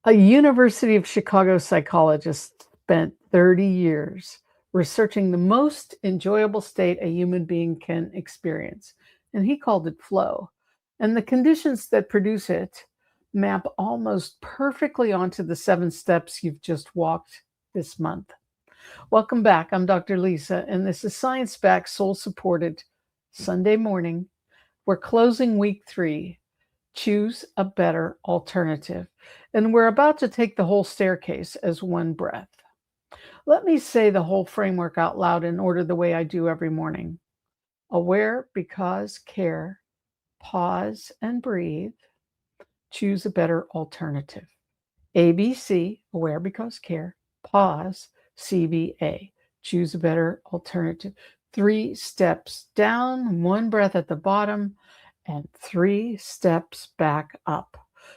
A University of Chicago psychologist spent 30 years researching the most enjoyable state a human being can experience, and he called it flow. And the conditions that produce it map almost perfectly onto the 7 steps you've just walked this month. Welcome back. I'm Dr. Lisa, and this is Science Backed, Soul Supported Sunday morning. We're closing week 3. Choose a better alternative. And we're about to take the whole staircase as one breath. Let me say the whole framework out loud in order the way I do every morning. Aware because care, pause and breathe, choose a better alternative. ABC, aware because care, pause, CBA, choose a better alternative. 3 steps down, 1 breath at the bottom, and 3 steps back up.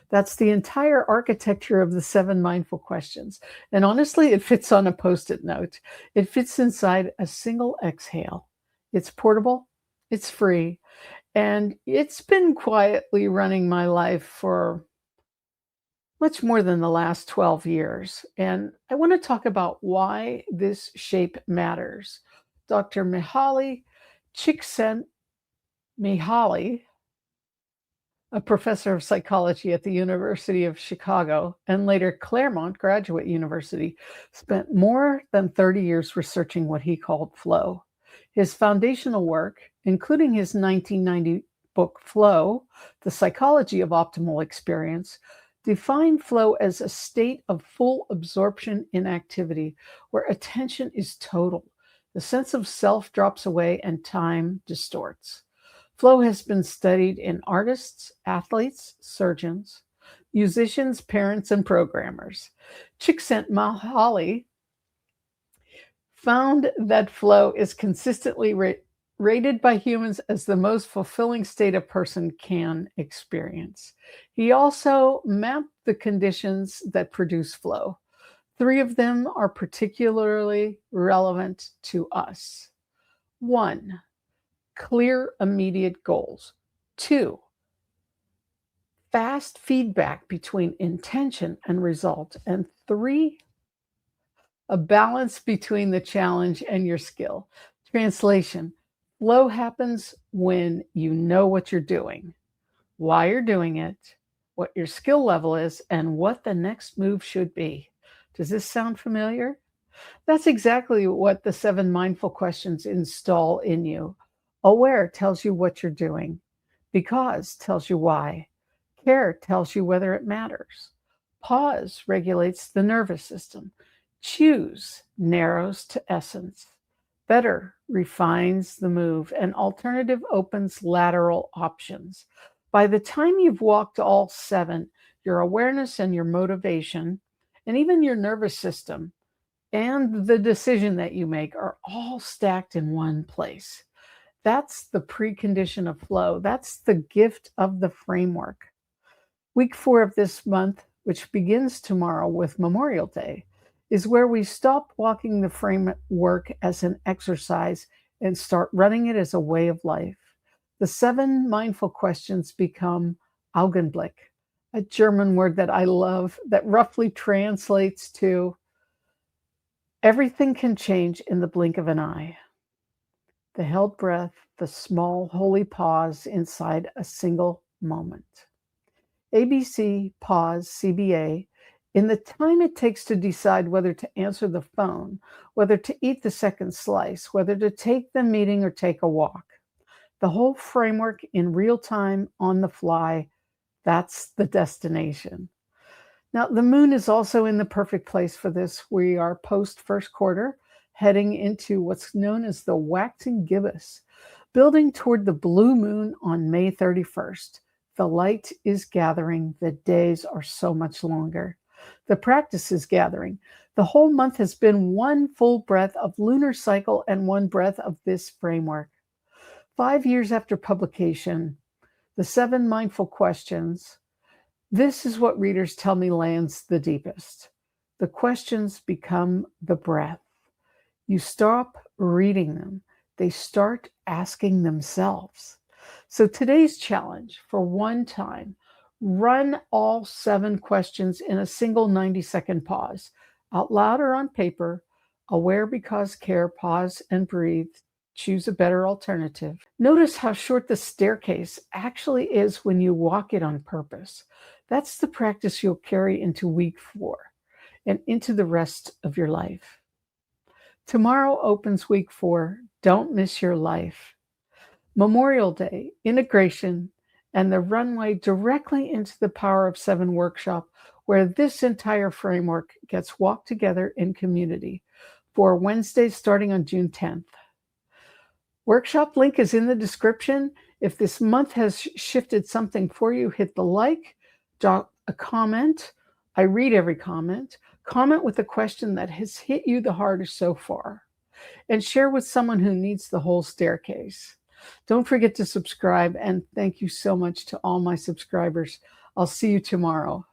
That's the entire architecture of the 7 mindful questions. And honestly, it fits on a Post-it note. It fits inside a single exhale. It's portable, it's free, and it's been quietly running my life for much more than the last 12 years. And I want to talk about why this shape matters. Dr. Mihaly Csikszentmihalyi, a professor of psychology at the University of Chicago and later Claremont Graduate University, spent more than 30 years researching what he called flow. His foundational work, including his 1990 book Flow, The Psychology of Optimal Experience, defined flow as a state of full absorption in activity where attention is total. The sense of self drops away and time distorts. Flow has been studied in artists, athletes, surgeons, musicians, parents, and programmers. Csikszentmihalyi found that flow is consistently rated by humans as the most fulfilling state a person can experience. He also mapped the conditions that produce flow. 3 of them are particularly relevant to us. 1, clear, immediate goals. 2, fast feedback between intention and result. And 3, a balance between the challenge and your skill. Translation: flow happens when you know what you're doing, why you're doing it, what your skill level is, and what the next move should be. Does this sound familiar? That's exactly what the 7 mindful questions install in you. Aware tells you what you're doing. Because tells you why. Care tells you whether it matters. Pause regulates the nervous system. Choose narrows to essence. Better refines the move. And alternative opens lateral options. By the time you've walked all 7, your awareness and your motivation, and even your nervous system, and the decision that you make are all stacked in one place. That's the precondition of flow. That's the gift of the framework. Week 4 of this month, which begins tomorrow with Memorial Day, is where we stop walking the framework as an exercise and start running it as a way of life. The 7 mindful questions become Augenblick, a German word that I love that roughly translates to everything can change in the blink of an eye. The held breath, the small holy pause inside a single moment. ABC-Pause-CBA, in the time it takes to decide whether to answer the phone, whether to eat the second slice, whether to take the meeting or take a walk. The whole framework in real time, on the fly, that's the destination. Now, the moon is also in the perfect place for this. We are post first quarter, heading into what's known as the waxing gibbous, building toward the blue moon on May 31st. The light is gathering. The days are so much longer. The practice is gathering. The whole month has been 1 full breath of lunar cycle and 1 breath of this framework. 5 years after publication, the 7 mindful questions, this is what readers tell me lands the deepest. The questions become the breath. You stop reading them. They start asking themselves. So today's challenge, for one time, Run all 7 questions in a single 90-second pause, out loud or on paper. Aware because care, pause and breathe. Choose a better alternative. Notice how short the staircase actually is when you walk it on purpose. That's the practice you'll carry into week 4 and into the rest of your life. Tomorrow opens week 4. Don't miss your life. Memorial Day, integration, and the runway directly into the Power of 7 workshop, where this entire framework gets walked together in community for Wednesdays starting on June 10th. Workshop link is in the description. If this month has shifted something for you, hit the like, drop a comment. I read every comment. Comment with a question that has hit you the hardest so far, and share with someone who needs the whole staircase. Don't forget to subscribe, and thank you so much to all my subscribers. I'll see you tomorrow.